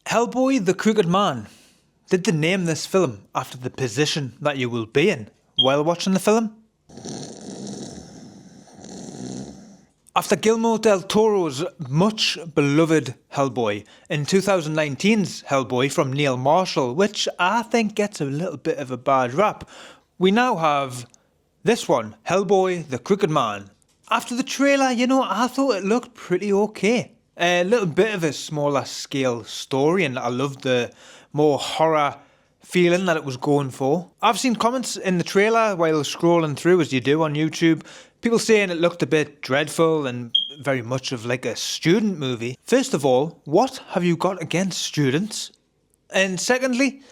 Hellboy the Crooked Man. Did they name this film after the position that you will be in while watching the film? After Guillermo del Toro's much beloved Hellboy in 2019's Hellboy from Neil Marshall, which I think gets a little bit of a bad rap, we now have this one, Hellboy the Crooked Man. After the trailer, I thought it looked pretty okay. A little bit of a smaller scale story, and I loved the more horror feeling that it was going for. I've seen comments in the trailer while scrolling through, as you do on YouTube, people saying it looked a bit dreadful and very much of like a student movie. First of all, what have you got against students? And secondly,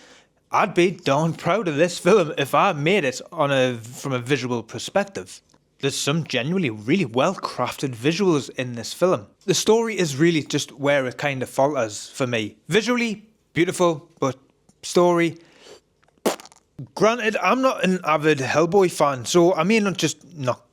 I'd be darn proud of this film if I made it from a visual perspective. There's some genuinely really well crafted visuals in this film. The story is really just where it kind of falters for me. Visually, beautiful, but story... Granted, I'm not an avid Hellboy fan, so I may not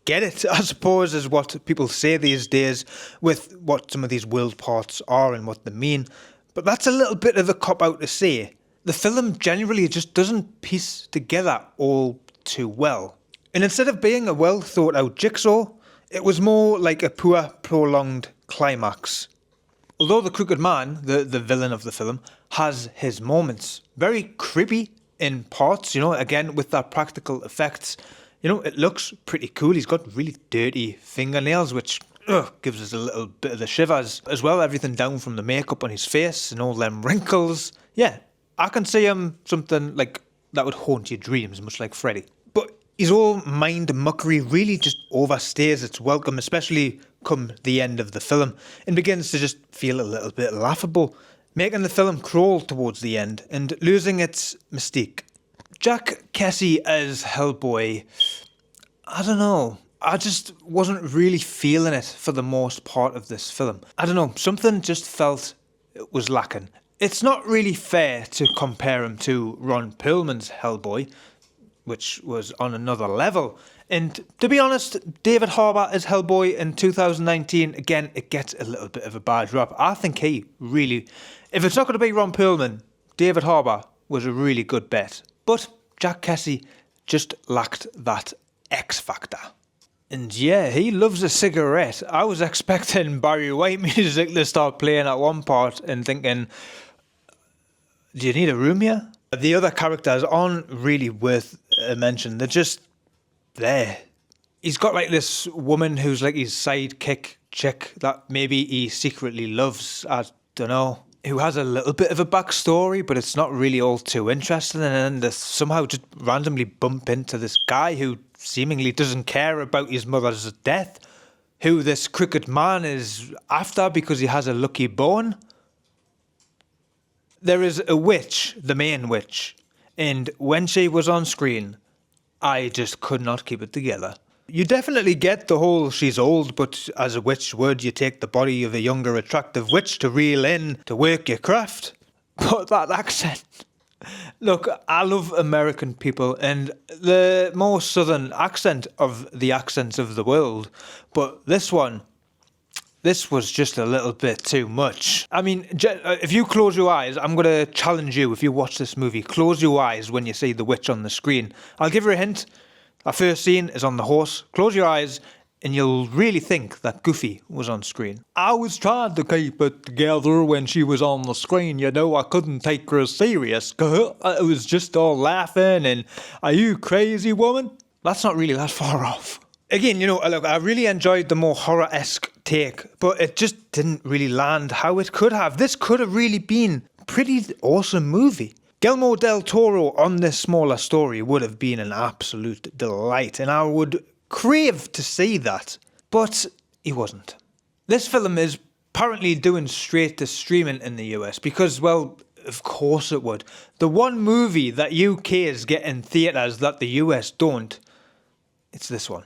get it, I suppose, is what people say these days with what some of these world parts are and what they mean. But that's a little bit of a cop-out to say. The film generally just doesn't piece together all too well. And instead of being a well thought out jigsaw, it was more like a poor, prolonged climax. Although the Crooked Man, the villain of the film, has his moments. Very creepy in parts, again with that practical effects. It looks pretty cool. He's got really dirty fingernails, which gives us a little bit of the shivers. As well, everything down from the makeup on his face and all them wrinkles. Yeah, I can see him something like that would haunt your dreams, much like Freddy. But his all mind muckery really just overstays its welcome, especially come the end of the film, and begins to just feel a little bit laughable, making the film crawl towards the end and losing its mystique. Jack Kesy as Hellboy, I don't know. I just wasn't really feeling it for the most part of this film. I don't know, something just felt it was lacking. It's not really fair to compare him to Ron Perlman's Hellboy, which was on another level. And to be honest, David Harbour as Hellboy in 2019, again, it gets a little bit of a bad rap. I think he really, if it's not going to be Ron Perlman, David Harbour was a really good bet. But Jack Kesy just lacked that X factor. And yeah, he loves a cigarette. I was expecting Barry White music to start playing at one part and thinking, do you need a room here? The other characters aren't really worth a mention. They're just there. He's got like this woman who's like his sidekick chick that maybe he secretly loves. I don't know. Who has a little bit of a backstory, but it's not really all too interesting. And then they somehow just randomly bump into this guy who seemingly doesn't care about his mother's death, who this Crooked Man is after because he has a lucky bone. There is a witch, the main witch, and when she was on screen, I just could not keep it together. You definitely get the whole she's old, but as a witch would, you take the body of a younger attractive witch to reel in, to work your craft. But that accent... Look, I love American people and the more southern accent of the accents of the world, but this was just a little bit too much. I mean, if you close your eyes, I'm going to challenge you, if you watch this movie, close your eyes when you see the witch on the screen. I'll give you a hint. Our first scene is on the horse. Close your eyes and you'll really think that Goofy was on screen. I was trying to keep it together when she was on the screen, I couldn't take her serious. I was just all laughing and, are you crazy, woman? That's not really that far off. Again, look, I really enjoyed the more horror-esque take, but it just didn't really land how it could have. This could have really been a pretty awesome movie. Guillermo del Toro on this smaller story would have been an absolute delight, and I would crave to see that, but he wasn't. This film is apparently doing straight to streaming in the US because, well, of course it would. The one movie that UK's get in theatres that the US don't, it's this one.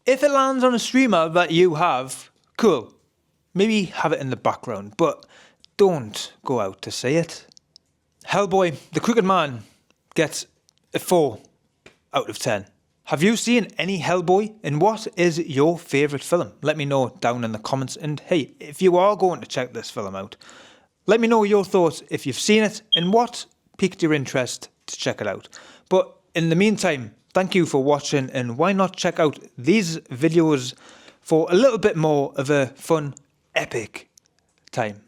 If it lands on a streamer that you have, cool. Maybe have it in the background, but don't go out to see it. Hellboy, the Crooked Man, gets a 4 out of 10. Have you seen any Hellboy, and what is your favourite film? Let me know down in the comments, and hey, if you are going to check this film out, Let me know your thoughts if you've seen it and what piqued your interest to check it out. But in the meantime, thank you for watching, and why not check out these videos for a little bit more of a fun, epic time.